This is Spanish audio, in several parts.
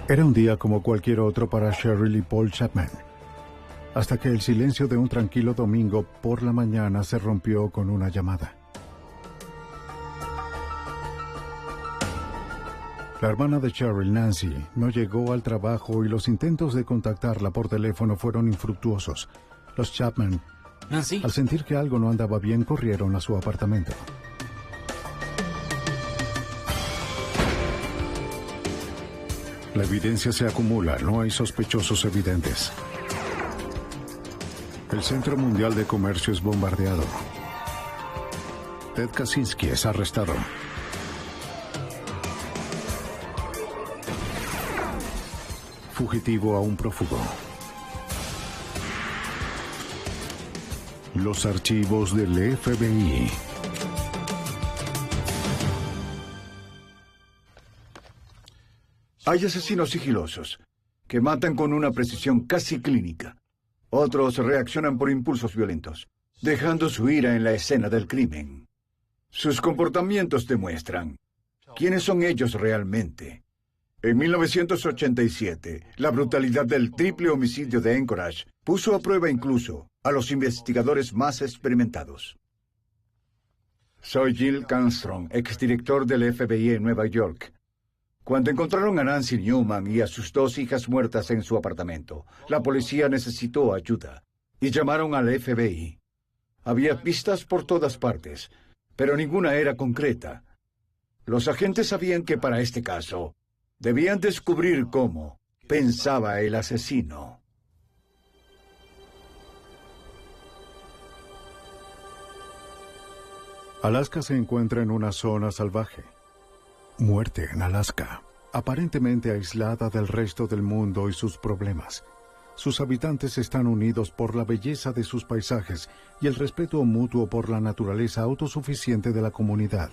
Era un día como cualquier otro para Cheryl y Paul Chapman, hasta que el silencio de un tranquilo domingo por la mañana se rompió con una llamada. La hermana de Cheryl, Nancy, no llegó al trabajo y los intentos de contactarla por teléfono fueron infructuosos. Los Chapman, Nancy, al sentir que algo no andaba bien, corrieron a su apartamento. La evidencia se acumula, no hay sospechosos evidentes. El Centro Mundial de Comercio es bombardeado. Ted Kaczynski es arrestado. Fugitivo a un prófugo. Los archivos del FBI. Hay asesinos sigilosos que matan con una precisión casi clínica. Otros reaccionan por impulsos violentos, dejando su ira en la escena del crimen. Sus comportamientos demuestran quiénes son ellos realmente. En 1987, la brutalidad del triple homicidio de Anchorage puso a prueba incluso a los investigadores más experimentados. Soy Jill Canstrom, exdirector del FBI en Nueva York. Cuando encontraron a Nancy Newman y a sus dos hijas muertas en su apartamento, la policía necesitó ayuda y llamaron al FBI. Había pistas por todas partes, pero ninguna era concreta. Los agentes sabían que para este caso debían descubrir cómo pensaba el asesino. Alaska se encuentra en una zona salvaje. Muerte en Alaska, aparentemente aislada del resto del mundo y sus problemas. Sus habitantes están unidos por la belleza de sus paisajes y el respeto mutuo por la naturaleza autosuficiente de la comunidad.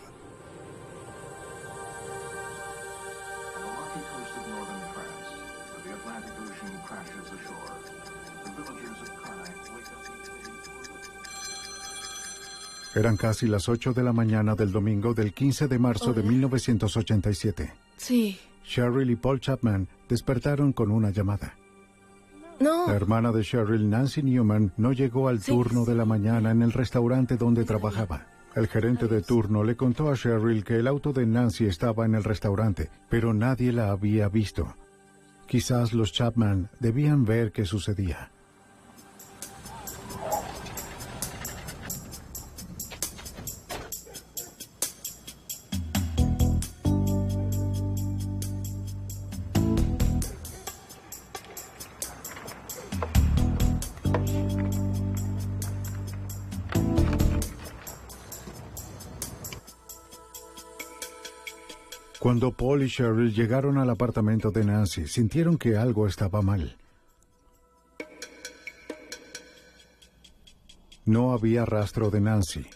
Eran casi las 8 de la mañana del domingo del 15 de marzo de 1987. Sí. Cheryl y Paul Chapman despertaron con una llamada. No. La hermana de Cheryl, Nancy Newman, no llegó al turno de la mañana en el restaurante donde trabajaba. El gerente de turno le contó a Cheryl que el auto de Nancy estaba en el restaurante, pero nadie la había visto. Quizás los Chapman debían ver qué sucedía. Cuando Paul y Cheryl llegaron al apartamento de Nancy, sintieron que algo estaba mal. No había rastro de Nancy.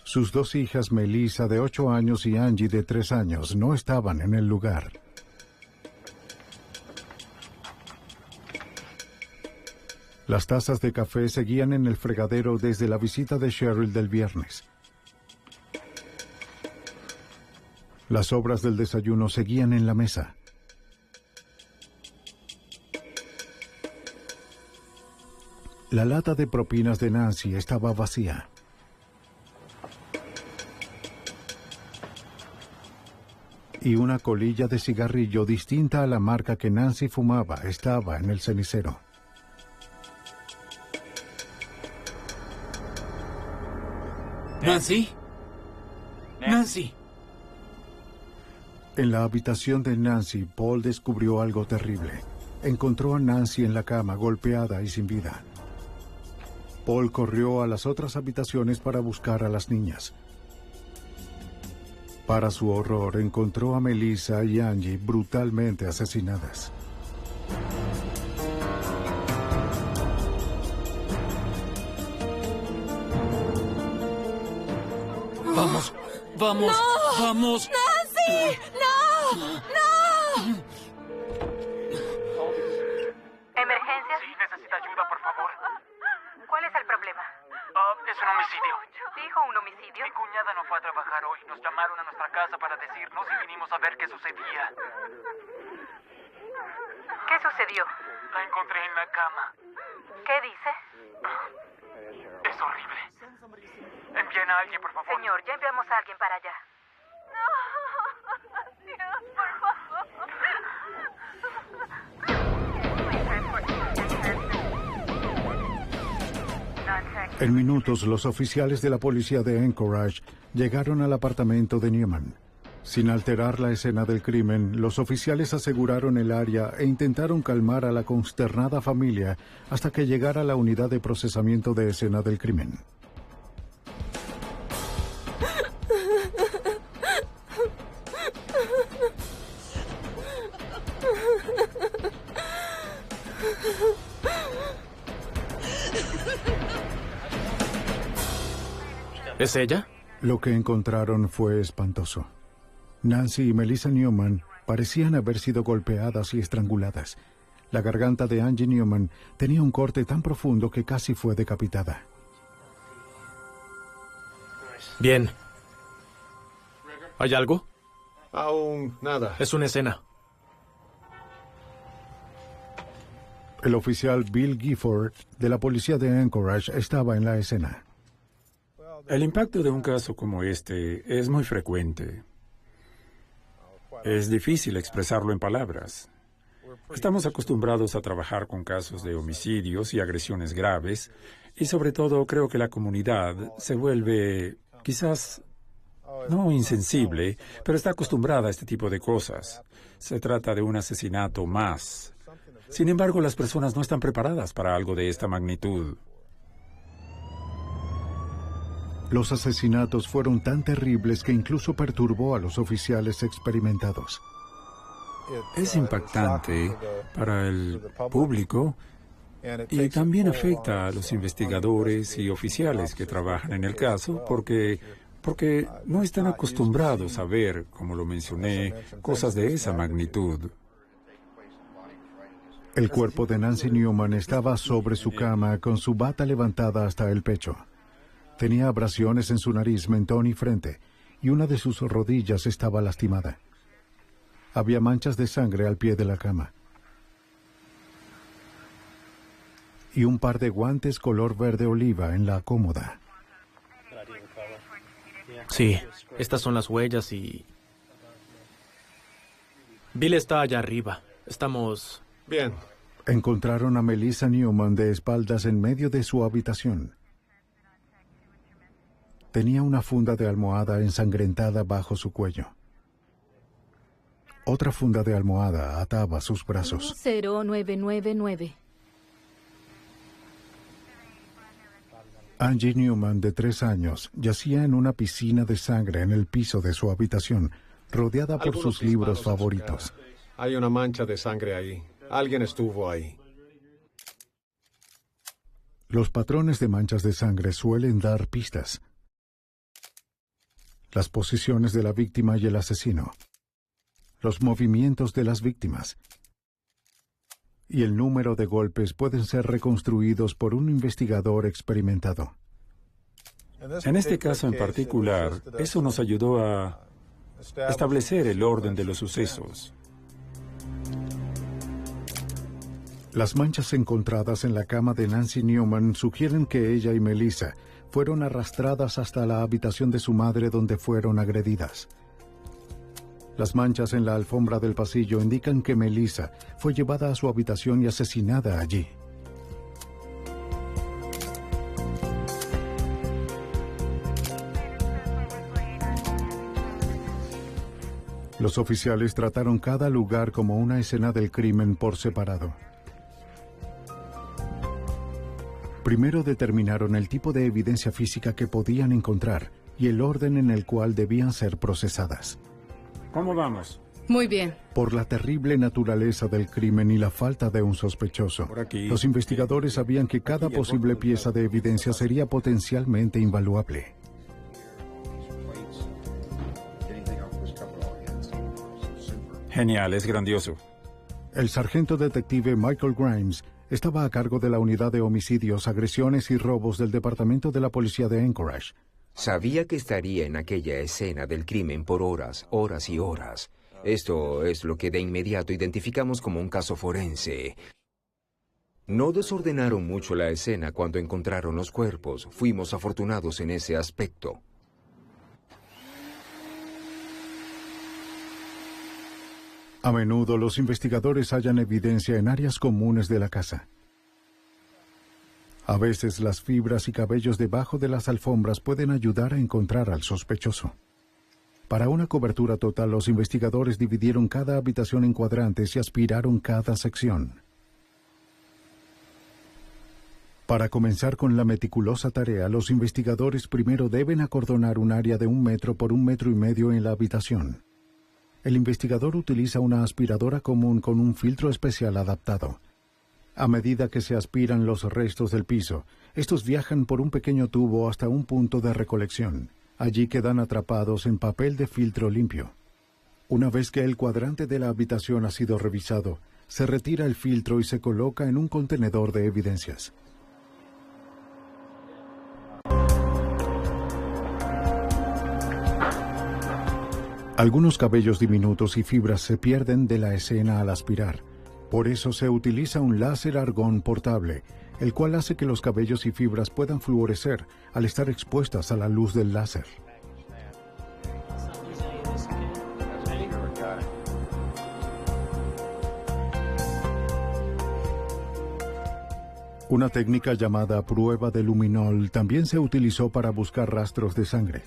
Sus dos hijas, Melissa, de 8 años, y Angie, de 3 años, no estaban en el lugar. Las tazas de café seguían en el fregadero desde la visita de Cheryl del viernes. Las sobras del desayuno seguían en la mesa. La lata de propinas de Nancy estaba vacía. Y una colilla de cigarrillo distinta a la marca que Nancy fumaba estaba en el cenicero. Nancy. Nancy. En la habitación de Nancy, Paul descubrió algo terrible. Encontró a Nancy en la cama, golpeada y sin vida. Paul corrió a las otras habitaciones para buscar a las niñas. Para su horror, encontró a Melissa y Angie brutalmente asesinadas. Vamos, vamos, ¡No! vamos. ¡Nancy! ¡No! ¡No! ¿Emergencia? Sí, necesita ayuda, por favor. ¿Cuál es el problema? Es un homicidio. ¿Dijo un homicidio? Mi cuñada no fue a trabajar hoy. Nos llamaron a nuestra casa para decirnos y vinimos a ver qué sucedía. ¿Qué sucedió? La encontré en la cama. ¿Qué dice? Es horrible. Envíen a alguien, por favor. Señor, ya enviamos a alguien para allá. No, Dios, por favor. En minutos, los oficiales de la policía de Anchorage llegaron al apartamento de Newman. Sin alterar la escena del crimen, los oficiales aseguraron el área e intentaron calmar a la consternada familia hasta que llegara la unidad de procesamiento de escena del crimen. ¿Es ella? Lo que encontraron fue espantoso. Nancy y Melissa Newman parecían haber sido golpeadas y estranguladas. La garganta de Angie Newman tenía un corte tan profundo que casi fue decapitada. Bien. ¿Hay algo? Aún nada. Es una escena. El oficial Bill Gifford de la policía de Anchorage estaba en la escena. El impacto de un caso como este es muy frecuente. Es difícil expresarlo en palabras. Estamos acostumbrados a trabajar con casos de homicidios y agresiones graves, y sobre todo creo que la comunidad se vuelve, quizás, no insensible, pero está acostumbrada a este tipo de cosas. Se trata de un asesinato más. Sin embargo, las personas no están preparadas para algo de esta magnitud. Los asesinatos fueron tan terribles que incluso perturbó a los oficiales experimentados. Es impactante para el público y también afecta a los investigadores y oficiales que trabajan en el caso porque no están acostumbrados a ver, como lo mencioné, cosas de esa magnitud. El cuerpo de Nancy Newman estaba sobre su cama con su bata levantada hasta el pecho. Tenía abrasiones en su nariz, mentón y frente, y una de sus rodillas estaba lastimada. Había manchas de sangre al pie de la cama. Y un par de guantes color verde oliva en la cómoda. Sí, estas son las huellas y... Bill está allá arriba. Estamos... Bien. Encontraron a Melissa Newman de espaldas en medio de su habitación. Tenía una funda de almohada ensangrentada bajo su cuello. Otra funda de almohada ataba sus brazos. 0999. Angie Newman, de 3 años, yacía en una piscina de sangre en el piso de su habitación, rodeada por sus libros favoritos. Hay una mancha de sangre ahí. Alguien estuvo ahí. Los patrones de manchas de sangre suelen dar pistas. Las posiciones de la víctima y el asesino, los movimientos de las víctimas y el número de golpes pueden ser reconstruidos por un investigador experimentado. En este caso en particular, eso nos ayudó a establecer el orden de los sucesos. Las manchas encontradas en la cama de Nancy Newman sugieren que ella y Melissa fueron arrastradas hasta la habitación de su madre donde fueron agredidas. Las manchas en la alfombra del pasillo indican que Melissa fue llevada a su habitación y asesinada allí. Los oficiales trataron cada lugar como una escena del crimen por separado. Primero determinaron el tipo de evidencia física que podían encontrar y el orden en el cual debían ser procesadas. ¿Cómo vamos? Muy bien. Por la terrible naturaleza del crimen y la falta de un sospechoso, Por aquí. los investigadores sabían que cada posible pieza de evidencia sería potencialmente invaluable. Genial, es grandioso. El sargento detective Michael Grimes estaba a cargo de la unidad de homicidios, agresiones y robos del Departamento de la Policía de Anchorage. Sabía que estaría en aquella escena del crimen por horas, horas y horas. Esto es lo que de inmediato identificamos como un caso forense. No desordenaron mucho la escena cuando encontraron los cuerpos. Fuimos afortunados en ese aspecto. A menudo los investigadores hallan evidencia en áreas comunes de la casa. A veces las fibras y cabellos debajo de las alfombras pueden ayudar a encontrar al sospechoso. Para una cobertura total, los investigadores dividieron cada habitación en cuadrantes y aspiraron cada sección. Para comenzar con la meticulosa tarea, los investigadores primero deben acordonar un área de 1 metro por 1,5 metros en la habitación. El investigador utiliza una aspiradora común con un filtro especial adaptado. A medida que se aspiran los restos del piso, estos viajan por un pequeño tubo hasta un punto de recolección. Allí quedan atrapados en papel de filtro limpio. Una vez que el cuadrante de la habitación ha sido revisado, se retira el filtro y se coloca en un contenedor de evidencias. Algunos cabellos diminutos y fibras se pierden de la escena al aspirar. Por eso se utiliza un láser argón portable, el cual hace que los cabellos y fibras puedan fluorecer al estar expuestas a la luz del láser. Una técnica llamada prueba de luminol también se utilizó para buscar rastros de sangre.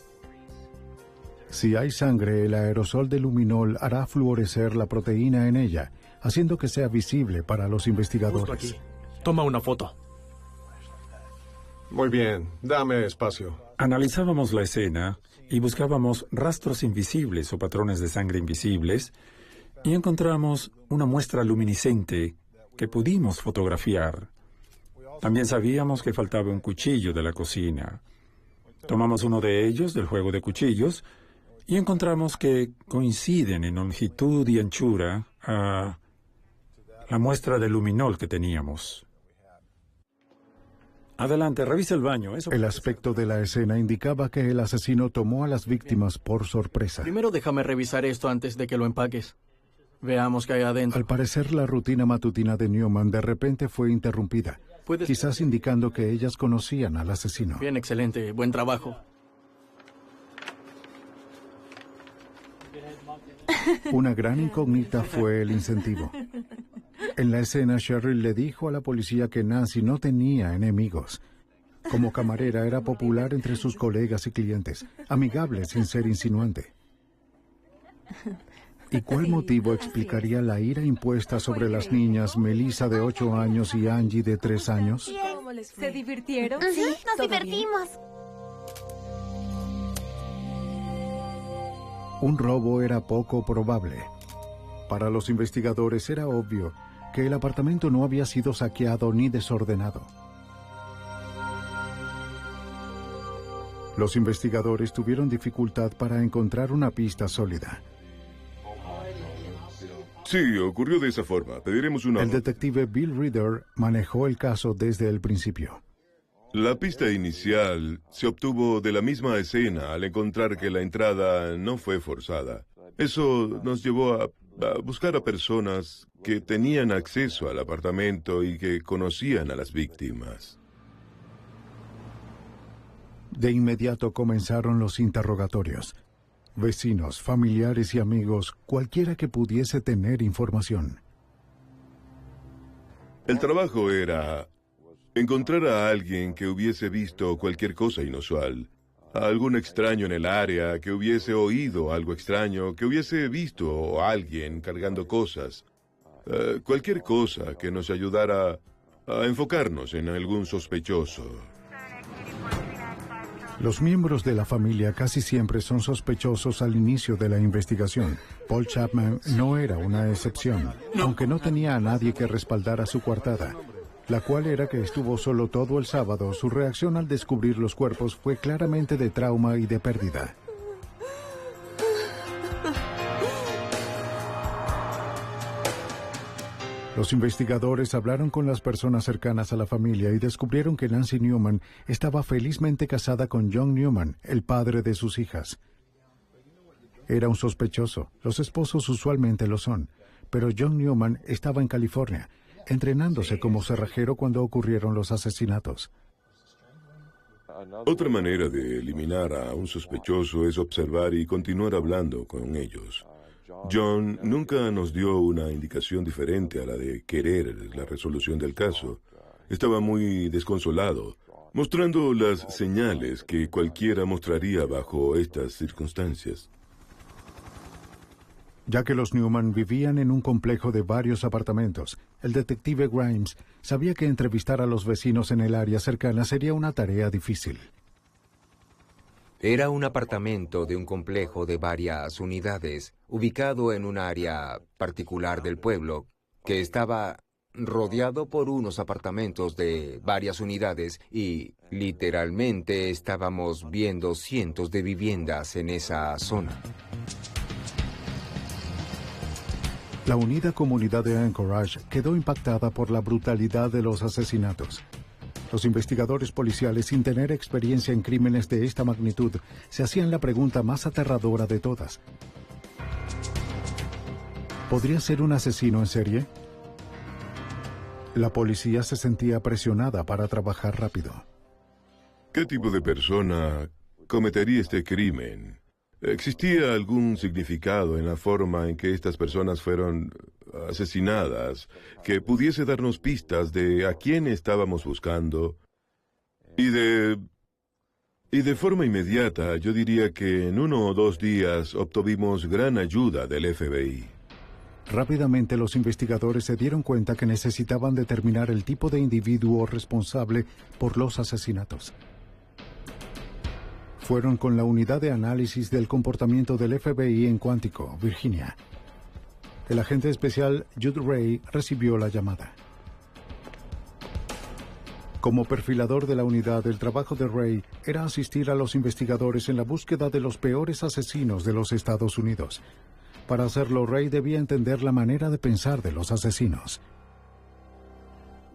Si hay sangre, el aerosol de luminol hará fluorecer la proteína en ella, haciendo que sea visible para los investigadores. Justo aquí. Toma una foto. Muy bien, dame espacio. Analizábamos la escena y buscábamos rastros invisibles o patrones de sangre invisibles y encontramos una muestra luminiscente que pudimos fotografiar. También sabíamos que faltaba un cuchillo de la cocina. Tomamos uno de ellos del juego de cuchillos y encontramos que coinciden en longitud y anchura a la muestra de luminol que teníamos. Adelante, revisa el baño. El aspecto de la escena indicaba que el asesino tomó a las víctimas por sorpresa. Primero déjame revisar esto antes de que lo empaques. Veamos qué hay adentro. Al parecer, la rutina matutina de Newman de repente fue interrumpida, quizás indicando que ellas conocían al asesino. Bien, excelente. Buen trabajo. Una gran incógnita fue el incentivo. En la escena, Cheryl le dijo a la policía que Nancy no tenía enemigos. Como camarera era popular entre sus colegas y clientes, amigable sin ser insinuante. ¿Y cuál motivo explicaría la ira impuesta sobre las niñas Melissa de 8 años y Angie de 3 años? ¿Se divirtieron? Sí, nos divertimos. Un robo era poco probable. Para los investigadores era obvio que el apartamento no había sido saqueado ni desordenado. Los investigadores tuvieron dificultad para encontrar una pista sólida. Sí, ocurrió de esa forma. Pediremos una... El detective Bill Reader manejó el caso desde el principio. La pista inicial se obtuvo de la misma escena al encontrar que la entrada no fue forzada. Eso nos llevó a buscar a personas que tenían acceso al apartamento y que conocían a las víctimas. De inmediato comenzaron los interrogatorios. Vecinos, familiares y amigos, cualquiera que pudiese tener información. El trabajo era encontrar a alguien que hubiese visto cualquier cosa inusual, a algún extraño en el área, que hubiese oído algo extraño, que hubiese visto a alguien cargando cosas, cualquier cosa que nos ayudara a enfocarnos en algún sospechoso. Los miembros de la familia casi siempre son sospechosos al inicio de la investigación. Paul Chapman no era una excepción, aunque no tenía a nadie que respaldara su coartada, la cual era que estuvo solo todo el sábado. Su reacción al descubrir los cuerpos fue claramente de trauma y de pérdida. Los investigadores hablaron con las personas cercanas a la familia y descubrieron que Nancy Newman estaba felizmente casada con John Newman, el padre de sus hijas. Era un sospechoso. Los esposos usualmente lo son. Pero John Newman estaba en California, entrenándose como cerrajero cuando ocurrieron los asesinatos. Otra manera de eliminar a un sospechoso es observar y continuar hablando con ellos. John nunca nos dio una indicación diferente a la de querer la resolución del caso. Estaba muy desconsolado, mostrando las señales que cualquiera mostraría bajo estas circunstancias. Ya que los Newman vivían en un complejo de varios apartamentos, el detective Grimes sabía que entrevistar a los vecinos en el área cercana sería una tarea difícil. Era un apartamento de un complejo de varias unidades, ubicado en un área particular del pueblo, que estaba rodeado por unos apartamentos de varias unidades y literalmente estábamos viendo cientos de viviendas en esa zona. La unida comunidad de Anchorage quedó impactada por la brutalidad de los asesinatos. Los investigadores policiales, sin tener experiencia en crímenes de esta magnitud, se hacían la pregunta más aterradora de todas. ¿Podría ser un asesino en serie? La policía se sentía presionada para trabajar rápido. ¿Qué tipo de persona cometería este crimen? ¿Existía algún significado en la forma en que estas personas fueron asesinadas que pudiese darnos pistas de a quién estábamos buscando? Y de forma inmediata, yo diría que en 1 o 2 días obtuvimos gran ayuda del FBI. Rápidamente los investigadores se dieron cuenta que necesitaban determinar el tipo de individuo responsable por los asesinatos. Fueron con la unidad de análisis del comportamiento del FBI en Quantico, Virginia. El agente especial Jude Ray recibió la llamada. Como perfilador de la unidad, el trabajo de Ray era asistir a los investigadores en la búsqueda de los peores asesinos de los Estados Unidos. Para hacerlo, Ray debía entender la manera de pensar de los asesinos.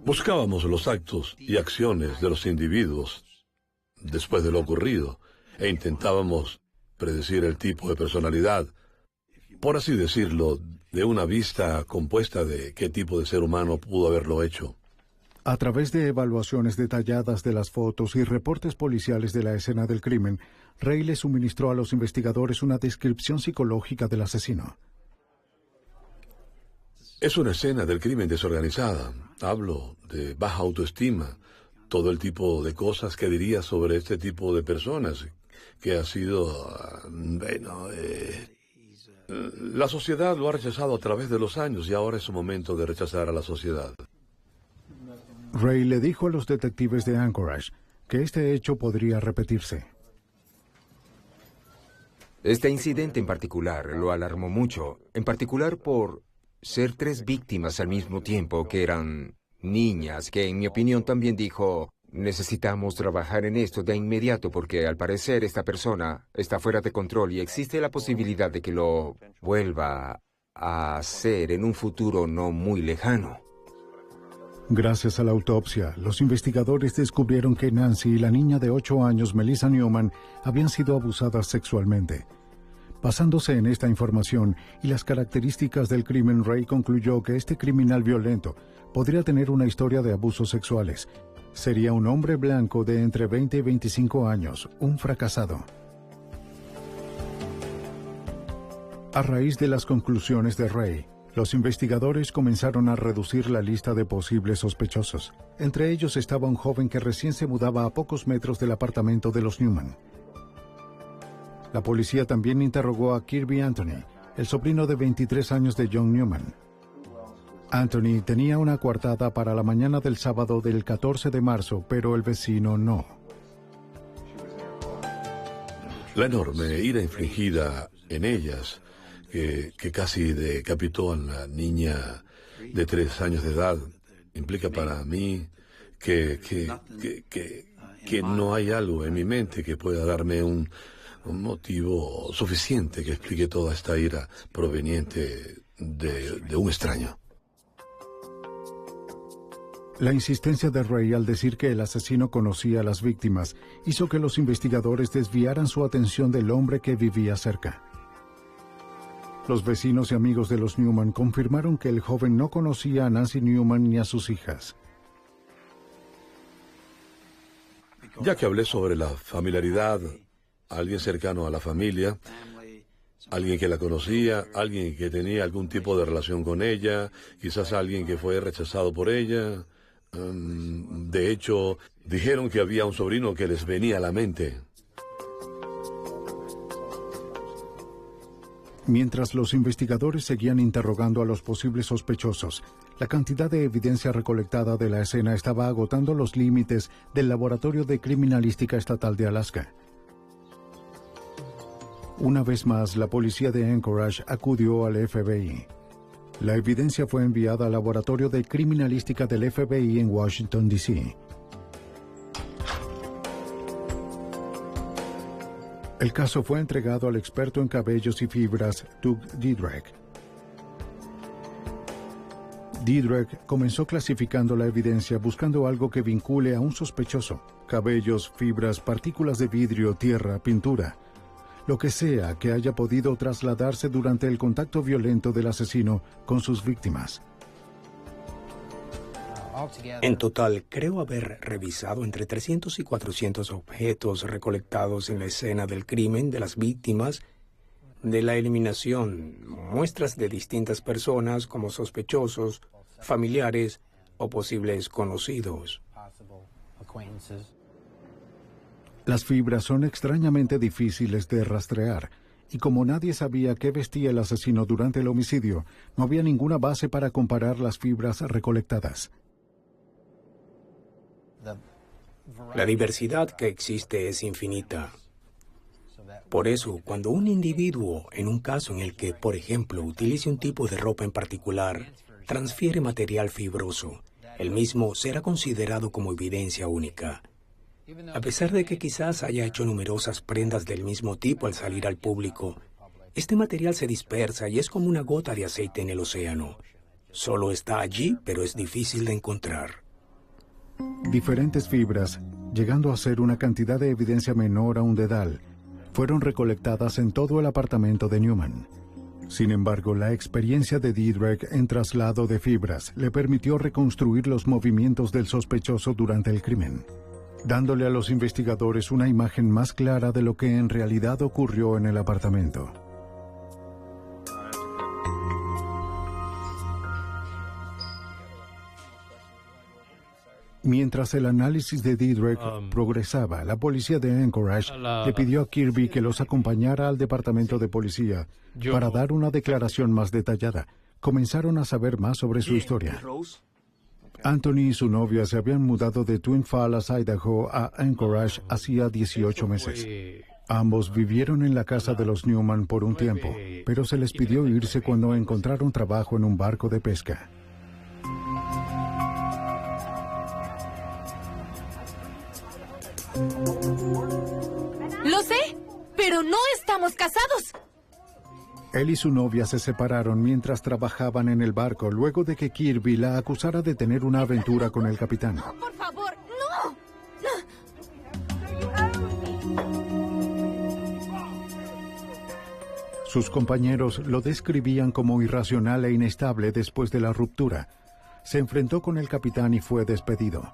Buscábamos los actos y acciones de los individuos después de lo ocurrido e intentábamos predecir el tipo de personalidad, por así decirlo, de una vista compuesta de qué tipo de ser humano pudo haberlo hecho. A través de evaluaciones detalladas de las fotos y reportes policiales de la escena del crimen, Ray le suministró a los investigadores una descripción psicológica del asesino. Es una escena del crimen desorganizada. Hablo de baja autoestima, todo el tipo de cosas que diría sobre este tipo de personas, que ha sido, la sociedad lo ha rechazado a través de los años y ahora es su momento de rechazar a la sociedad. Ray le dijo a los detectives de Anchorage que este hecho podría repetirse. Este incidente en particular lo alarmó mucho, en particular por ser 3 víctimas al mismo tiempo que eran niñas, que en mi opinión también dijo, necesitamos trabajar en esto de inmediato porque al parecer esta persona está fuera de control y existe la posibilidad de que lo vuelva a hacer en un futuro no muy lejano. Gracias a la autopsia, los investigadores descubrieron que Nancy y la niña de 8 años, Melissa Newman, habían sido abusadas sexualmente. Basándose en esta información y las características del crimen, Ray concluyó que este criminal violento podría tener una historia de abusos sexuales. Sería un hombre blanco de entre 20 y 25 años, un fracasado. A raíz de las conclusiones de Ray, los investigadores comenzaron a reducir la lista de posibles sospechosos. Entre ellos estaba un joven que recién se mudaba a pocos metros del apartamento de los Newman. La policía también interrogó a Kirby Anthony, el sobrino de 23 años de John Newman. Anthony tenía una coartada para la mañana del sábado del 14 de marzo, pero el vecino no. La enorme ira infligida en ellas, que casi decapitó a la niña de 3 años de edad, implica para mí que no hay algo en mi mente que pueda darme un motivo suficiente que explique toda esta ira proveniente de un extraño. La insistencia de Ray al decir que el asesino conocía a las víctimas hizo que los investigadores desviaran su atención del hombre que vivía cerca. Los vecinos y amigos de los Newman confirmaron que el joven no conocía a Nancy Newman ni a sus hijas. Ya que hablé sobre la familiaridad, alguien cercano a la familia, alguien que la conocía, alguien que tenía algún tipo de relación con ella, quizás alguien que fue rechazado por ella. De hecho, dijeron que había un sobrino que les venía a la mente. Mientras los investigadores seguían interrogando a los posibles sospechosos, la cantidad de evidencia recolectada de la escena estaba agotando los límites del Laboratorio de Criminalística Estatal de Alaska. Una vez más, la policía de Anchorage acudió al FBI. La evidencia fue enviada al Laboratorio de Criminalística del FBI en Washington, D.C. El caso fue entregado al experto en cabellos y fibras, Doug Diedreck. Diedreck comenzó clasificando la evidencia buscando algo que vincule a un sospechoso: cabellos, fibras, partículas de vidrio, tierra, pintura. Lo que sea que haya podido trasladarse durante el contacto violento del asesino con sus víctimas. En total, creo haber revisado entre 300 y 400 objetos recolectados en la escena del crimen de las víctimas, de la eliminación, muestras de distintas personas como sospechosos, familiares o posibles conocidos. Las fibras son extrañamente difíciles de rastrear, y como nadie sabía qué vestía el asesino durante el homicidio, no había ninguna base para comparar las fibras recolectadas. La diversidad que existe es infinita. Por eso, cuando un individuo, en un caso en el que, por ejemplo, utilice un tipo de ropa en particular, transfiere material fibroso, el mismo será considerado como evidencia única. A pesar de que quizás haya hecho numerosas prendas del mismo tipo al salir al público, este material se dispersa y es como una gota de aceite en el océano. Solo está allí, pero es difícil de encontrar. Diferentes fibras, llegando a ser una cantidad de evidencia menor a un dedal, fueron recolectadas en todo el apartamento de Newman. Sin embargo, la experiencia de Diedreck en traslado de fibras le permitió reconstruir los movimientos del sospechoso durante el crimen, dándole a los investigadores una imagen más clara de lo que en realidad ocurrió en el apartamento. Mientras el análisis de Diedreck progresaba, la policía de Anchorage le pidió a Kirby que los acompañara al departamento de policía para dar una declaración más detallada. Comenzaron a saber más sobre su historia. Anthony y su novia se habían mudado de Twin Falls, Idaho, a Anchorage hacía 18 meses. Ambos vivieron en la casa de los Newman por un tiempo, pero se les pidió irse cuando encontraron trabajo en un barco de pesca. Lo sé, pero no estamos casados. Él y su novia se separaron mientras trabajaban en el barco luego de que Kirby la acusara de tener una aventura con el capitán. No, por favor, no. Sus compañeros lo describían como irracional e inestable después de la ruptura. Se enfrentó con el capitán y fue despedido.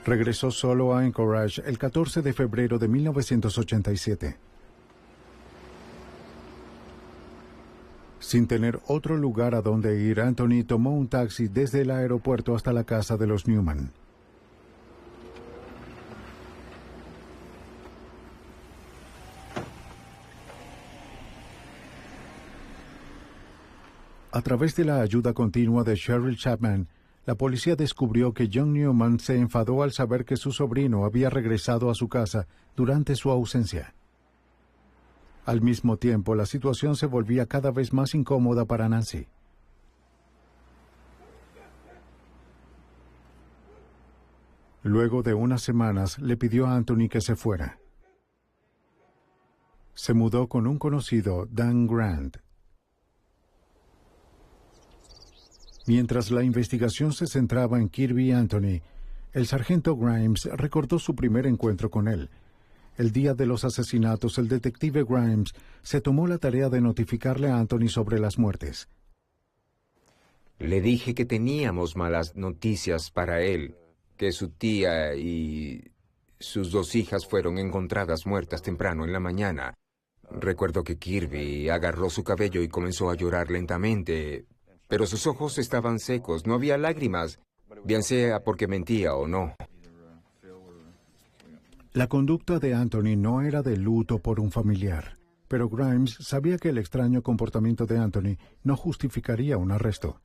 Regresó solo a Anchorage el 14 de febrero de 1987. Sin tener otro lugar a donde ir, Anthony tomó un taxi desde el aeropuerto hasta la casa de los Newman. A través de la ayuda continua de Cheryl Chapman, la policía descubrió que John Newman se enfadó al saber que su sobrino había regresado a su casa durante su ausencia. Al mismo tiempo, la situación se volvía cada vez más incómoda para Nancy. Luego de unas semanas, le pidió a Anthony que se fuera. Se mudó con un conocido, Dan Grant. Mientras la investigación se centraba en Kirby y Anthony, El sargento Grimes recordó su primer encuentro con él. El día de los asesinatos, el detective Grimes se tomó la tarea de notificarle a Anthony sobre las muertes. Le dije que teníamos malas noticias para él, que su tía y sus 2 hijas fueron encontradas muertas temprano en la mañana. Recuerdo que Kirby agarró su cabello y comenzó a llorar lentamente, pero sus ojos estaban secos, no había lágrimas, bien sea porque mentía o no. La conducta de Anthony no era de luto por un familiar, pero Grimes sabía que el extraño comportamiento de Anthony no justificaría un arresto.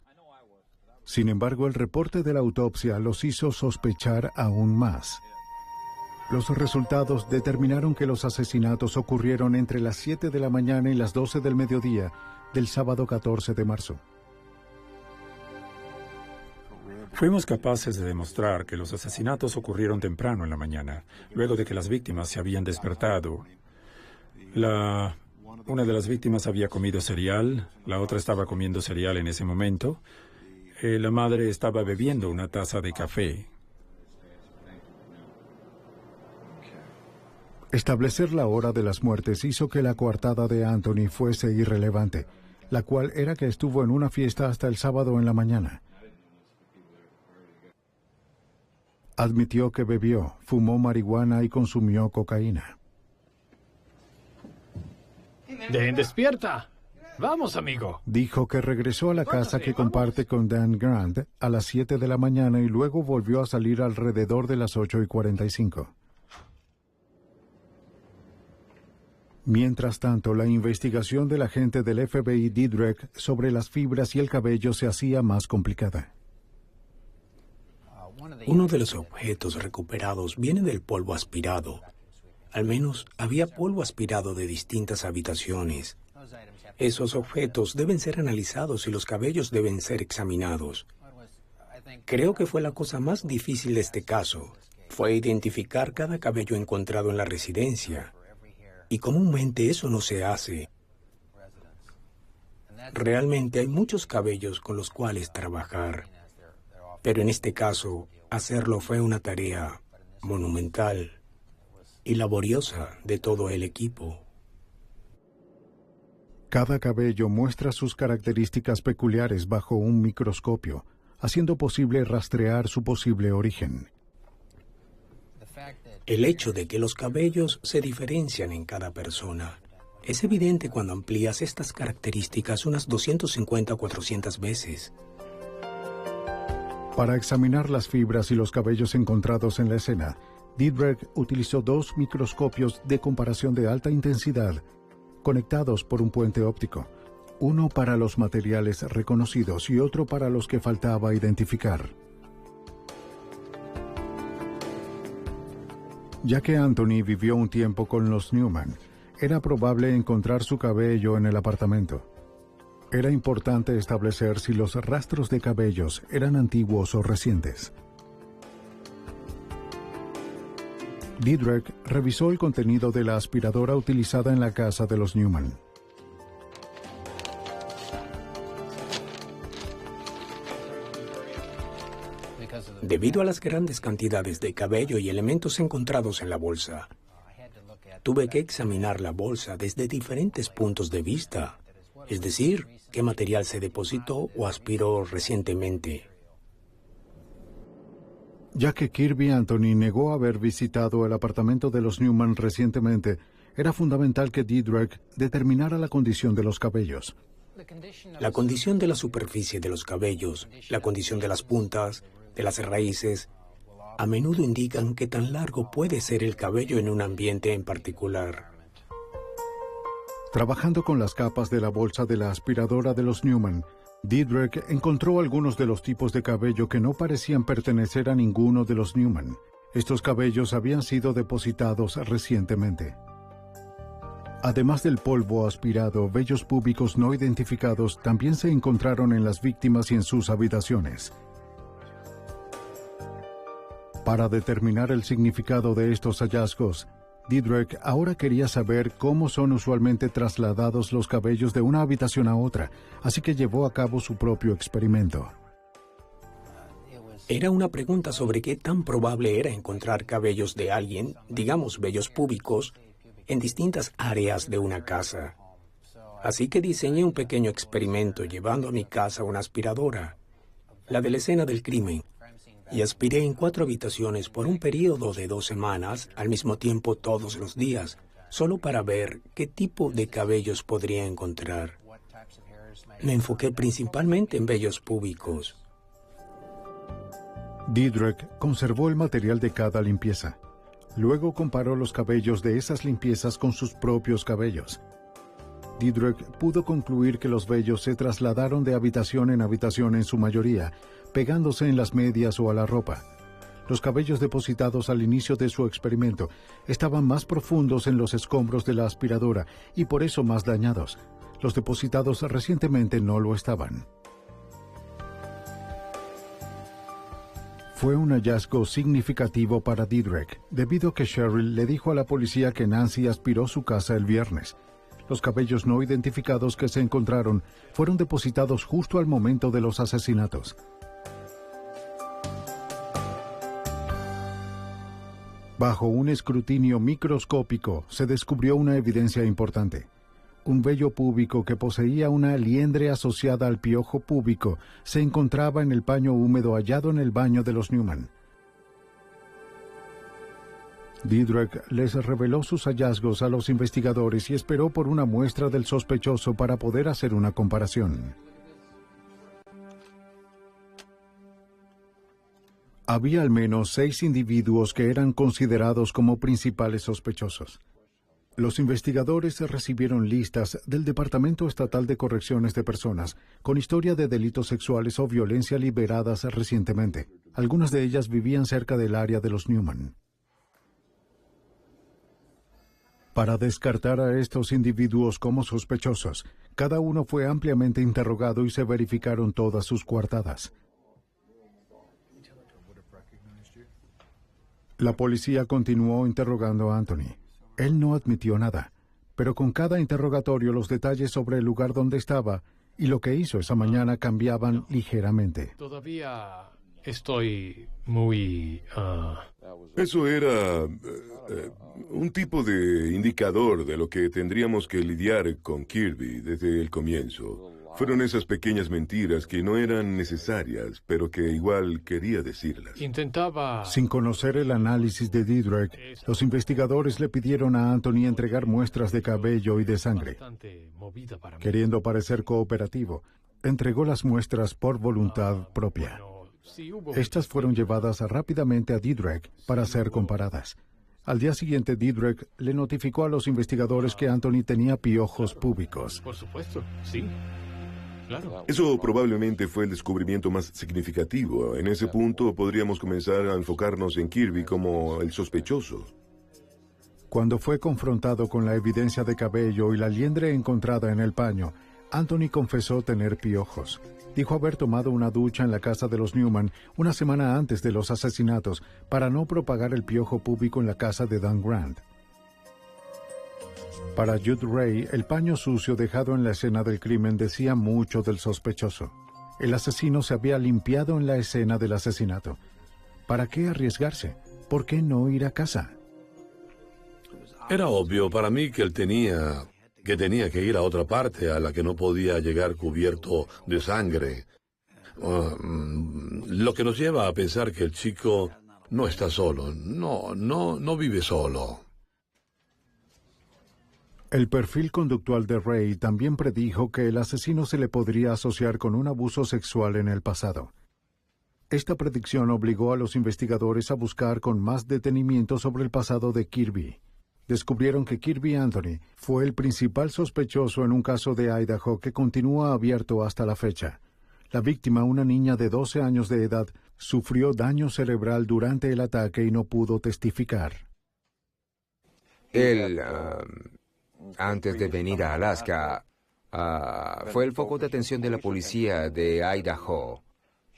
Sin embargo, el reporte de la autopsia los hizo sospechar aún más. Los resultados determinaron que los asesinatos ocurrieron entre las 7 de la mañana y las 12 del mediodía del sábado 14 de marzo. Fuimos capaces de demostrar que los asesinatos ocurrieron temprano en la mañana, luego de que las víctimas se habían despertado. Una de las víctimas había comido cereal, la otra estaba comiendo cereal en ese momento. La madre estaba bebiendo una taza de café. Establecer la hora de las muertes hizo que la coartada de Anthony fuese irrelevante, la cual era que estuvo en una fiesta hasta el sábado en la mañana. Admitió que bebió, fumó marihuana y consumió cocaína. Despierta. Vamos, amigo. Dijo que regresó a la casa que comparte con Dan Grant a las 7 de la mañana y luego volvió a salir alrededor de las 8:45. Mientras tanto, la investigación del agente del FBI Didrek sobre las fibras y el cabello se hacía más complicada. Uno de los objetos recuperados viene del polvo aspirado. Al menos había polvo aspirado de distintas habitaciones. Esos objetos deben ser analizados y los cabellos deben ser examinados. Creo que fue la cosa más difícil de este caso. Fue identificar cada cabello encontrado en la residencia. Y comúnmente eso no se hace. Realmente hay muchos cabellos con los cuales trabajar. Pero en este caso, hacerlo fue una tarea monumental y laboriosa de todo el equipo. Cada cabello muestra sus características peculiares bajo un microscopio, haciendo posible rastrear su posible origen. El hecho de que los cabellos se diferencian en cada persona es evidente cuando amplías estas características unas 250 o 400 veces. Para examinar las fibras y los cabellos encontrados en la escena, Didrek utilizó 2 microscopios de comparación de alta intensidad conectados por un puente óptico, uno para los materiales reconocidos y otro para los que faltaba identificar. Ya que Anthony vivió un tiempo con los Newman, era probable encontrar su cabello en el apartamento. Era importante establecer si los rastros de cabellos eran antiguos o recientes. Didrek revisó el contenido de la aspiradora utilizada en la casa de los Newman. Debido a las grandes cantidades de cabello y elementos encontrados en la bolsa, tuve que examinar la bolsa desde diferentes puntos de vista, es decir, qué material se depositó o aspiró recientemente. Ya que Kirby Anthony negó haber visitado el apartamento de los Newman recientemente, era fundamental que Didrek determinara la condición de los cabellos. La condición de la superficie de los cabellos, la condición de las puntas, de las raíces, a menudo indican qué tan largo puede ser el cabello en un ambiente en particular. Trabajando con las capas de la bolsa de la aspiradora de los Newman, Didrek encontró algunos de los tipos de cabello que no parecían pertenecer a ninguno de los Newman. Estos cabellos habían sido depositados recientemente. Además del polvo aspirado, vellos púbicos no identificados también se encontraron en las víctimas y en sus habitaciones. Para determinar el significado de estos hallazgos, Didrek ahora quería saber cómo son usualmente trasladados los cabellos de una habitación a otra, así que llevó a cabo su propio experimento. Era una pregunta sobre qué tan probable era encontrar cabellos de alguien, digamos vellos púbicos, en distintas áreas de una casa. Así que diseñé un pequeño experimento llevando a mi casa una aspiradora, la de la escena del crimen, y aspiré en 4 habitaciones por un periodo de 2 semanas, al mismo tiempo todos los días, solo para ver qué tipo de cabellos podría encontrar. Me enfoqué principalmente en vellos púbicos. Didrek conservó el material de cada limpieza. Luego comparó los cabellos de esas limpiezas con sus propios cabellos. Didrek pudo concluir que los vellos se trasladaron de habitación en habitación en su mayoría, pegándose en las medias o a la ropa. Los cabellos depositados al inicio de su experimento estaban más profundos en los escombros de la aspiradora y por eso más dañados. Los depositados recientemente no lo estaban. Fue un hallazgo significativo para Didrek, debido a que Cheryl le dijo a la policía que Nancy aspiró su casa el viernes. Los cabellos no identificados que se encontraron fueron depositados justo al momento de los asesinatos. Bajo un escrutinio microscópico se descubrió una evidencia importante. Un vello púbico que poseía una liendre asociada al piojo púbico se encontraba en el paño húmedo hallado en el baño de los Newman. Didrek les reveló sus hallazgos a los investigadores y esperó por una muestra del sospechoso para poder hacer una comparación. Había al menos 6 individuos que eran considerados como principales sospechosos. Los investigadores recibieron listas del Departamento Estatal de Correcciones de Personas con historia de delitos sexuales o violencia liberadas recientemente. Algunas de ellas vivían cerca del área de los Newman. Para descartar a estos individuos como sospechosos, cada uno fue ampliamente interrogado y se verificaron todas sus coartadas. La policía continuó interrogando a Anthony. Él no admitió nada, pero con cada interrogatorio los detalles sobre el lugar donde estaba y lo que hizo esa mañana cambiaban ligeramente. Todavía estoy muy... Eso era un tipo de indicador de lo que tendríamos que lidiar con Kirby desde el comienzo. Fueron esas pequeñas mentiras que no eran necesarias, pero que igual quería decirlas. Intentaba... Sin conocer el análisis de Didrek, los investigadores le pidieron a Anthony entregar muestras de cabello y de sangre. Queriendo parecer cooperativo, entregó las muestras por voluntad propia. Estas fueron llevadas rápidamente a Didrek para ser comparadas. Al día siguiente, Didrek le notificó a los investigadores que Anthony tenía piojos púbicos. Por supuesto, sí. Claro. Eso probablemente fue el descubrimiento más significativo. En ese punto podríamos comenzar a enfocarnos en Kirby como el sospechoso. Cuando fue confrontado con la evidencia de cabello y la liendre encontrada en el paño, Anthony confesó tener piojos. Dijo haber tomado una ducha en la casa de los Newman una semana antes de los asesinatos para no propagar el piojo púbico en la casa de Dan Grant. Para Jude Ray, el paño sucio dejado en la escena del crimen decía mucho del sospechoso. El asesino se había limpiado en la escena del asesinato. ¿Para qué arriesgarse? ¿Por qué no ir a casa? Era obvio para mí que él tenía que ir a otra parte a la que no podía llegar cubierto de sangre. Lo que nos lleva a pensar que el chico no está solo. No vive solo. El perfil conductual de Ray también predijo que el asesino se le podría asociar con un abuso sexual en el pasado. Esta predicción obligó a los investigadores a buscar con más detenimiento sobre el pasado de Kirby. Descubrieron que Kirby Anthony fue el principal sospechoso en un caso de Idaho que continúa abierto hasta la fecha. La víctima, una niña de 12 años de edad, sufrió daño cerebral durante el ataque y no pudo testificar. Él, antes de venir a Alaska, fue el foco de atención de la policía de Idaho.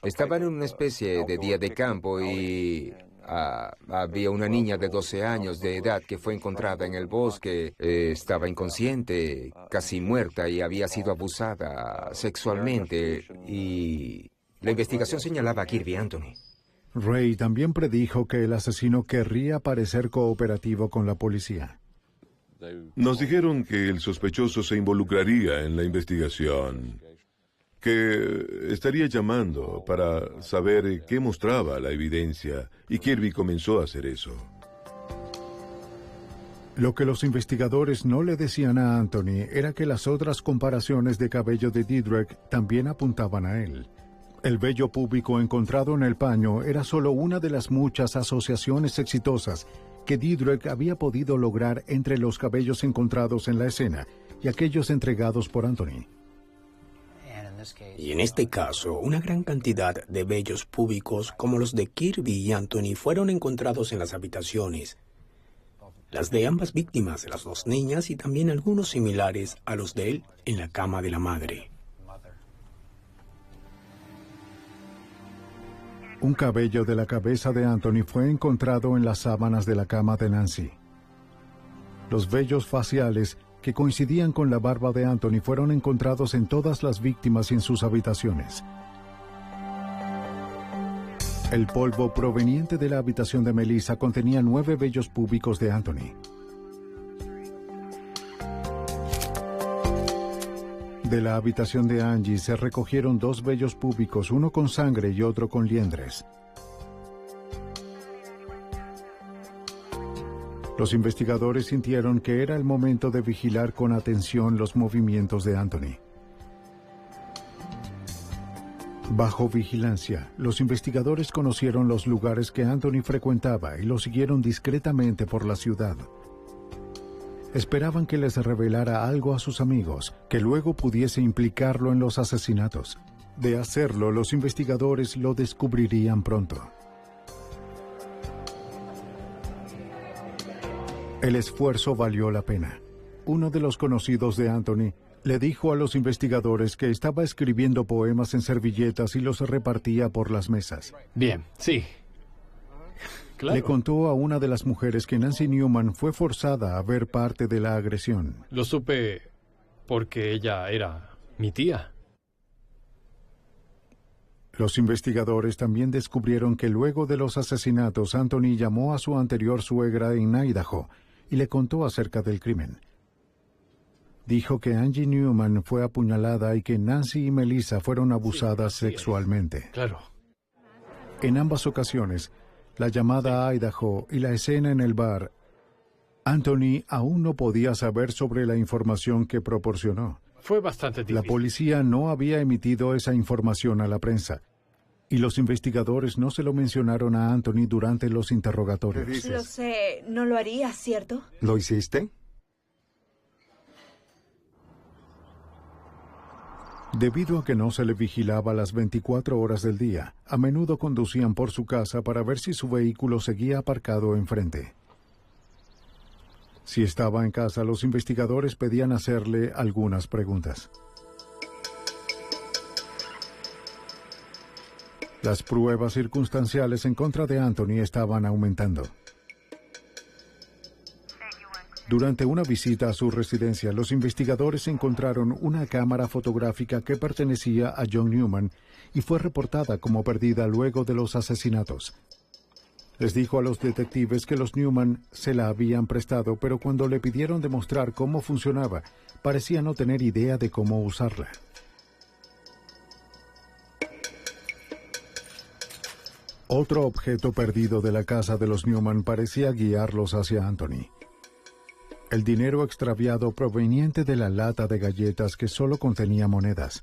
Estaban en una especie de día de campo y había una niña de 12 años de edad que fue encontrada en el bosque. Estaba inconsciente, casi muerta y había sido abusada sexualmente. Y la investigación señalaba a Kirby Anthony. Ray también predijo que el asesino querría parecer cooperativo con la policía. Nos dijeron que el sospechoso se involucraría en la investigación, que estaría llamando para saber qué mostraba la evidencia, y Kirby comenzó a hacer eso. Lo que los investigadores no le decían a Anthony era que las otras comparaciones de cabello de Diedrich también apuntaban a él. El vello púbico encontrado en el paño era solo una de las muchas asociaciones exitosas que Diedrich había podido lograr entre los cabellos encontrados en la escena y aquellos entregados por Anthony. Y en este caso, una gran cantidad de vellos púbicos como los de Kirby y Anthony fueron encontrados en las habitaciones. Las de ambas víctimas, las dos niñas, y también algunos similares a los de él en la cama de la madre. Un cabello de la cabeza de Anthony fue encontrado en las sábanas de la cama de Nancy. Los vellos faciales que coincidían con la barba de Anthony fueron encontrados en todas las víctimas y en sus habitaciones. El polvo proveniente de la habitación de Melissa contenía 9 vellos púbicos de Anthony. De la habitación de Angie se recogieron 2 vellos púbicos, uno con sangre y otro con liendres. Los investigadores sintieron que era el momento de vigilar con atención los movimientos de Anthony. Bajo vigilancia, los investigadores conocieron los lugares que Anthony frecuentaba y lo siguieron discretamente por la ciudad. Esperaban que les revelara algo a sus amigos, que luego pudiese implicarlo en los asesinatos. De hacerlo, los investigadores lo descubrirían pronto. El esfuerzo valió la pena. Uno de los conocidos de Anthony le dijo a los investigadores que estaba escribiendo poemas en servilletas y los repartía por las mesas. Bien, sí. Claro. Le contó a una de las mujeres que Nancy Newman fue forzada a ver parte de la agresión. Lo supe porque ella era mi tía. Los investigadores también descubrieron que luego de los asesinatos, Anthony llamó a su anterior suegra en Idaho y le contó acerca del crimen. Dijo que Angie Newman fue apuñalada y que Nancy y Melissa fueron abusadas sexualmente. Claro. En ambas ocasiones, la llamada a Idaho y la escena en el bar, Anthony aún no podía saber sobre la información que proporcionó. Fue bastante difícil. La policía no había emitido esa información a la prensa, y los investigadores no se lo mencionaron a Anthony durante los interrogatorios. Lo sé, no lo harías, ¿cierto? ¿Lo hiciste? Debido a que no se le vigilaba las 24 horas del día, a menudo conducían por su casa para ver si su vehículo seguía aparcado enfrente. Si estaba en casa, los investigadores pedían hacerle algunas preguntas. Las pruebas circunstanciales en contra de Anthony estaban aumentando. Durante una visita a su residencia, los investigadores encontraron una cámara fotográfica que pertenecía a John Newman y fue reportada como perdida luego de los asesinatos. Les dijo a los detectives que los Newman se la habían prestado, pero cuando le pidieron demostrar cómo funcionaba, parecía no tener idea de cómo usarla. Otro objeto perdido de la casa de los Newman parecía guiarlos hacia Anthony. El dinero extraviado proveniente de la lata de galletas que solo contenía monedas.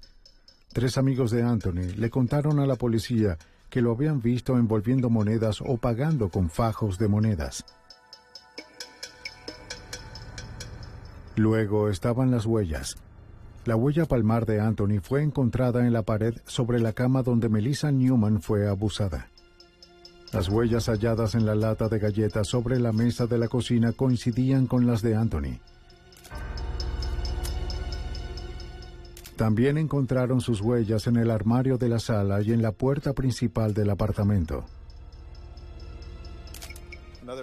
3 amigos de Anthony le contaron a la policía que lo habían visto envolviendo monedas o pagando con fajos de monedas. Luego estaban las huellas. La huella palmar de Anthony fue encontrada en la pared sobre la cama donde Melissa Newman fue abusada. Las huellas halladas en la lata de galletas sobre la mesa de la cocina coincidían con las de Anthony. También encontraron sus huellas en el armario de la sala y en la puerta principal del apartamento.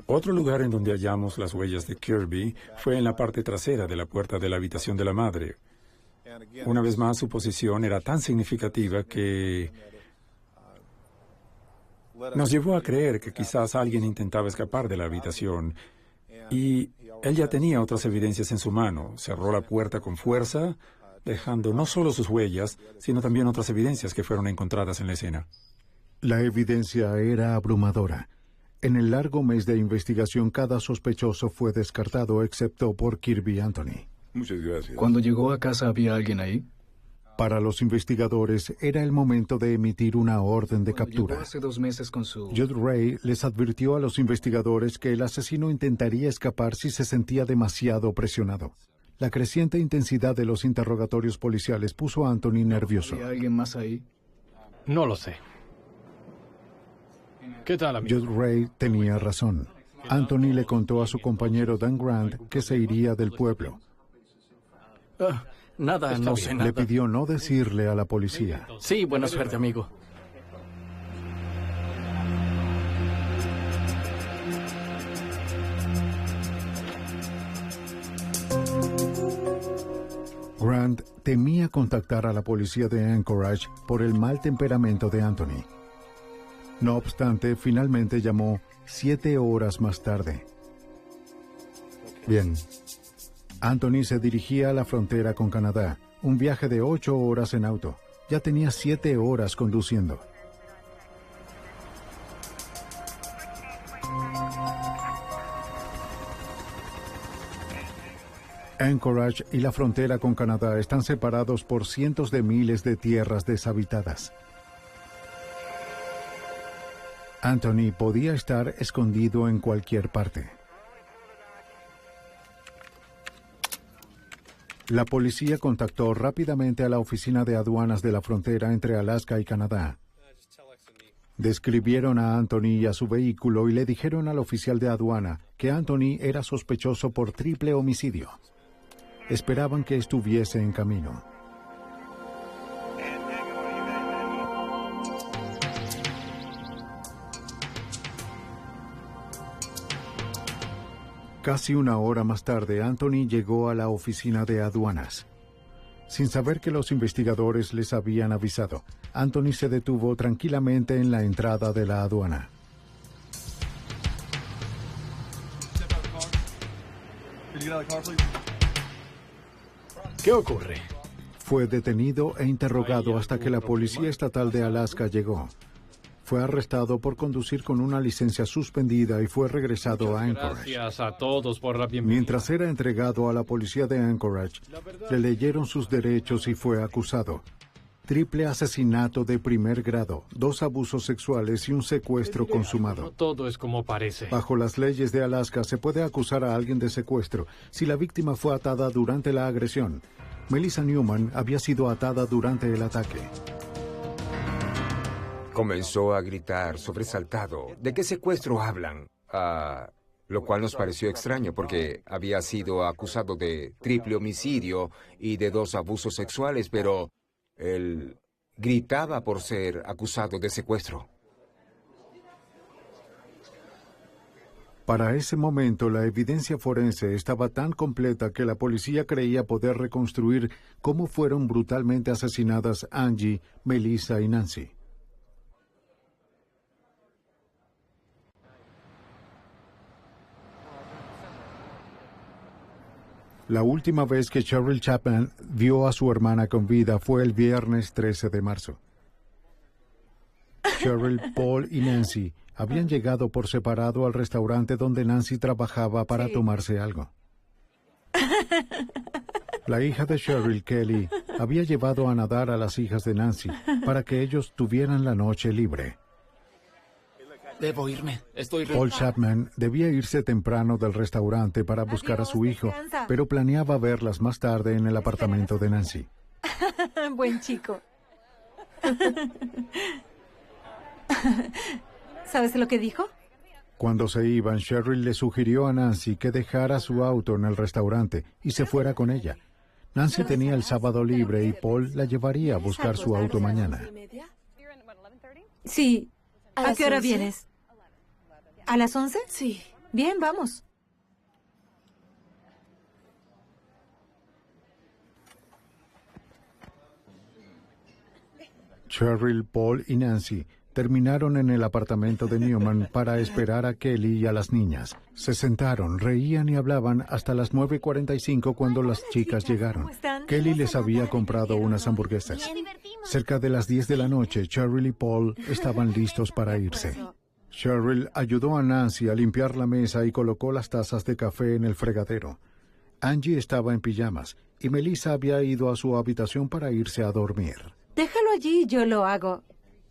Otro lugar en donde hallamos las huellas de Kirby fue en la parte trasera de la puerta de la habitación de la madre. Una vez más, su posición era tan significativa que nos llevó a creer que quizás alguien intentaba escapar de la habitación. Y él ya tenía otras evidencias en su mano. Cerró la puerta con fuerza, dejando no solo sus huellas, sino también otras evidencias que fueron encontradas en la escena. La evidencia era abrumadora. En el largo mes de investigación, cada sospechoso fue descartado excepto por Kirby Anthony. Muchas gracias. Cuando llegó a casa, ¿había alguien ahí? Para los investigadores, era el momento de emitir una orden de captura. Llegó hace 2 meses con su... Judd Ray les advirtió a los investigadores que el asesino intentaría escapar si se sentía demasiado presionado. La creciente intensidad de los interrogatorios policiales puso a Anthony nervioso. ¿Había alguien más ahí? No lo sé. ¿Qué tal, amigo? Judd Ray tenía razón. Anthony le contó a su compañero Dan Grant que se iría del pueblo. Nada, no sé nada. Le pidió no decirle a la policía. Sí, buena suerte, amigo. Grant temía contactar a la policía de Anchorage por el mal temperamento de Anthony. No obstante, finalmente llamó 7 horas más tarde. Bien. Anthony se dirigía a la frontera con Canadá, un viaje de 8 horas en auto. Ya tenía 7 horas conduciendo. Anchorage y la frontera con Canadá están separados por cientos de miles de tierras deshabitadas. Anthony podía estar escondido en cualquier parte. La policía contactó rápidamente a la oficina de aduanas de la frontera entre Alaska y Canadá. Describieron a Anthony y a su vehículo y le dijeron al oficial de aduana que Anthony era sospechoso por triple homicidio. Esperaban que estuviese en camino. Casi una hora más tarde, Anthony llegó a la oficina de aduanas. Sin saber que los investigadores les habían avisado, Anthony se detuvo tranquilamente en la entrada de la aduana. ¿Qué ocurre? Fue detenido e interrogado hasta que la Policía Estatal de Alaska llegó. Fue arrestado por conducir con una licencia suspendida y fue regresado a Anchorage. Gracias a todos por la bienvenida. Mientras era entregado a la policía de Anchorage, le leyeron sus derechos y fue acusado. Triple asesinato de primer grado, 2 abusos sexuales y un secuestro consumado. No todo es como parece. Bajo las leyes de Alaska se puede acusar a alguien de secuestro si la víctima fue atada durante la agresión. Melissa Newman había sido atada durante el ataque. Comenzó a gritar, sobresaltado. ¿De qué secuestro hablan? Lo cual nos pareció extraño porque había sido acusado de triple homicidio y de 2 abusos sexuales, pero él gritaba por ser acusado de secuestro. Para ese momento, la evidencia forense estaba tan completa que la policía creía poder reconstruir cómo fueron brutalmente asesinadas Angie, Melissa y Nancy. La última vez que Cheryl Chapman vio a su hermana con vida fue el viernes 13 de marzo. Cheryl, Paul y Nancy habían llegado por separado al restaurante donde Nancy trabajaba para tomarse algo. La hija de Cheryl, Kelly, había llevado a nadar a las hijas de Nancy para que ellos tuvieran la noche libre. Debo irme. Paul Chapman debía irse temprano del restaurante para buscar a su hijo, pero planeaba verlas más tarde en el apartamento de Nancy. Buen chico. ¿Sabes lo que dijo? Cuando se iban, Cheryl le sugirió a Nancy que dejara su auto en el restaurante y se fuera con ella. Nancy tenía el sábado libre y Paul la llevaría a buscar su auto mañana. Sí. ¿A qué hora 11? vienes? ¿A las 11? Sí. Bien, vamos. Cheryl, Paul y Nancy Terminaron en el apartamento de Newman para esperar a Kelly y a las niñas. Se sentaron, reían y hablaban hasta las 9:45 cuando las chicas llegaron. Kelly les había comprado unas hamburguesas. Cerca de las 10 de la noche, Cheryl y Paul estaban listos para irse. Cheryl ayudó a Nancy a limpiar la mesa y colocó las tazas de café en el fregadero. Angie estaba en pijamas y Melissa había ido a su habitación para irse a dormir. Déjalo allí, yo lo hago.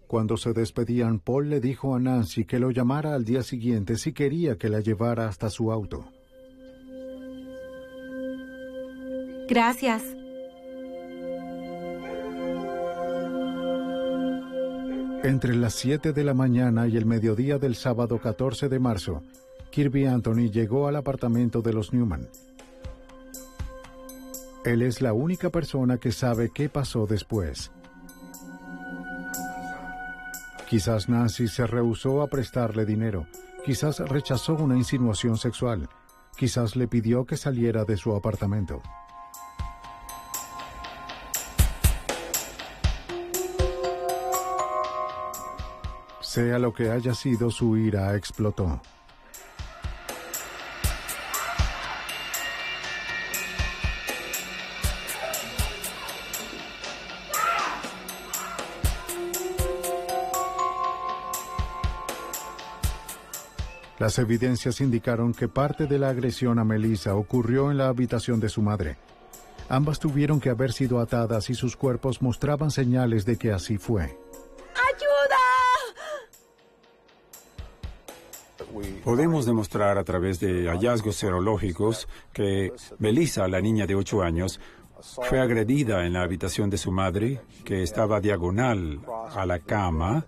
Cuando se despedían, Paul le dijo a Nancy que lo llamara al día siguiente si quería que la llevara hasta su auto. Gracias. Entre las 7 de la mañana y el mediodía del sábado 14 de marzo, Kirby Anthony llegó al apartamento de los Newman. Él es la única persona que sabe qué pasó después. Quizás Nancy se rehusó a prestarle dinero, quizás rechazó una insinuación sexual, quizás le pidió que saliera de su apartamento. Sea lo que haya sido, su ira explotó. Las evidencias indicaron que parte de la agresión a Melissa ocurrió en la habitación de su madre. Ambas tuvieron que haber sido atadas y sus cuerpos mostraban señales de que así fue. Podemos demostrar a través de hallazgos serológicos que Melissa, la niña de 8 años, fue agredida en la habitación de su madre, que estaba diagonal a la cama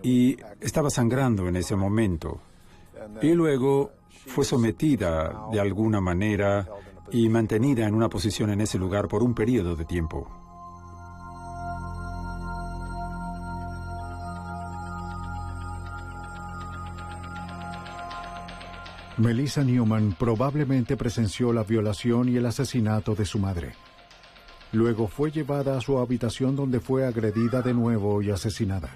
y estaba sangrando en ese momento. Y luego fue sometida de alguna manera y mantenida en una posición en ese lugar por un periodo de tiempo. Melissa Newman probablemente presenció la violación y el asesinato de su madre. Luego fue llevada a su habitación donde fue agredida de nuevo y asesinada.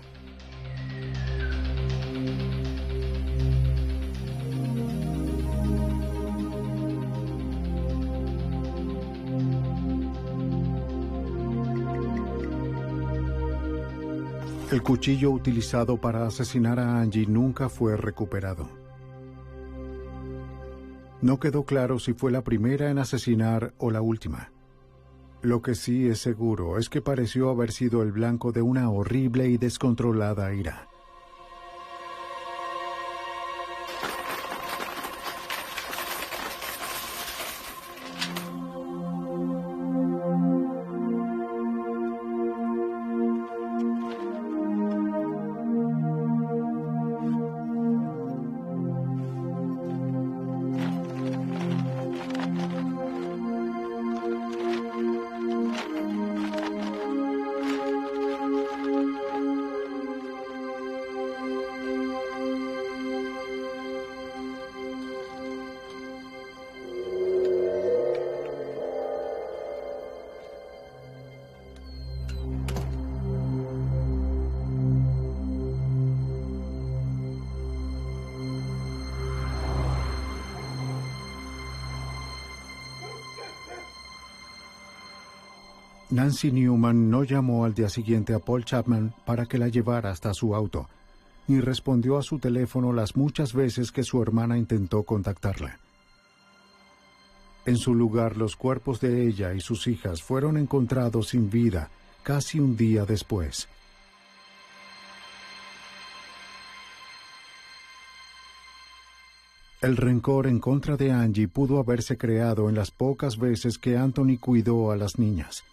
El cuchillo utilizado para asesinar a Angie nunca fue recuperado. No quedó claro si fue la primera en asesinar o la última. Lo que sí es seguro es que pareció haber sido el blanco de una horrible y descontrolada ira. Nancy Newman no llamó al día siguiente a Paul Chapman para que la llevara hasta su auto, ni respondió a su teléfono las muchas veces que su hermana intentó contactarla. En su lugar, los cuerpos de ella y sus hijas fueron encontrados sin vida casi un día después. El rencor en contra de Angie pudo haberse creado en las pocas veces que Anthony cuidó a las niñas.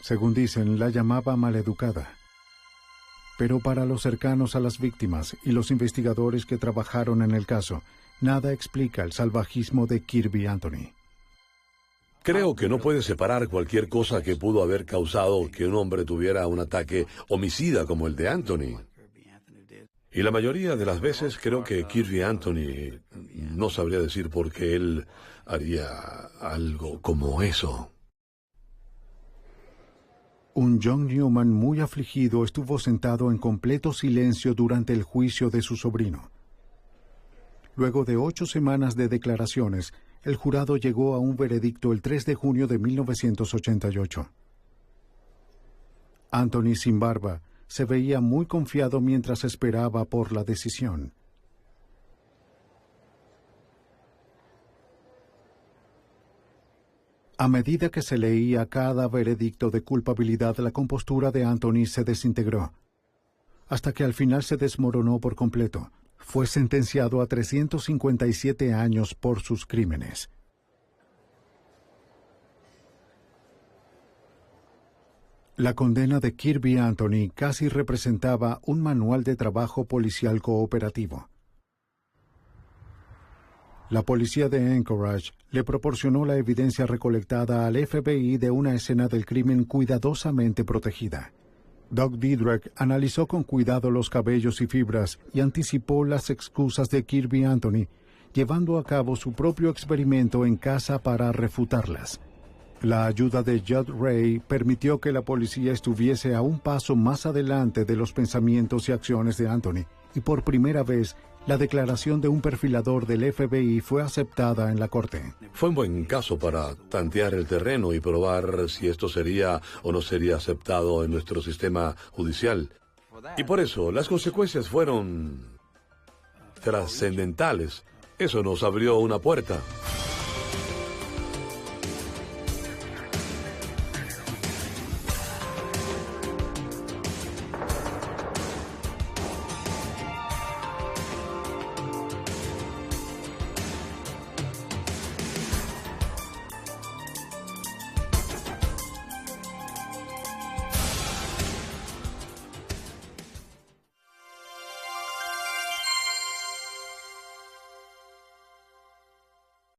Según dicen, la llamaba maleducada. Pero para los cercanos a las víctimas y los investigadores que trabajaron en el caso, nada explica el salvajismo de Kirby Anthony. Creo que no puede separar cualquier cosa que pudo haber causado que un hombre tuviera un ataque homicida como el de Anthony. Y la mayoría de las veces creo que Kirby Anthony no sabría decir por qué él haría algo como eso. Un John Newman muy afligido estuvo sentado en completo silencio durante el juicio de su sobrino. Luego de 8 semanas de declaraciones, el jurado llegó a un veredicto el 3 de junio de 1988. Anthony sin barba se veía muy confiado mientras esperaba por la decisión. A medida que se leía cada veredicto de culpabilidad, la compostura de Anthony se desintegró, hasta que al final se desmoronó por completo. Fue sentenciado a 357 años por sus crímenes. La condena de Kirby Anthony casi representaba un manual de trabajo policial cooperativo. La policía de Anchorage le proporcionó la evidencia recolectada al FBI de una escena del crimen cuidadosamente protegida. Doug Didrek analizó con cuidado los cabellos y fibras y anticipó las excusas de Kirby Anthony, llevando a cabo su propio experimento en casa para refutarlas. La ayuda de Judd Ray permitió que la policía estuviese a un paso más adelante de los pensamientos y acciones de Anthony, y por primera vez la declaración de un perfilador del FBI fue aceptada en la corte. Fue un buen caso para tantear el terreno y probar si esto sería o no sería aceptado en nuestro sistema judicial. Y por eso las consecuencias fueron trascendentales. Eso nos abrió una puerta.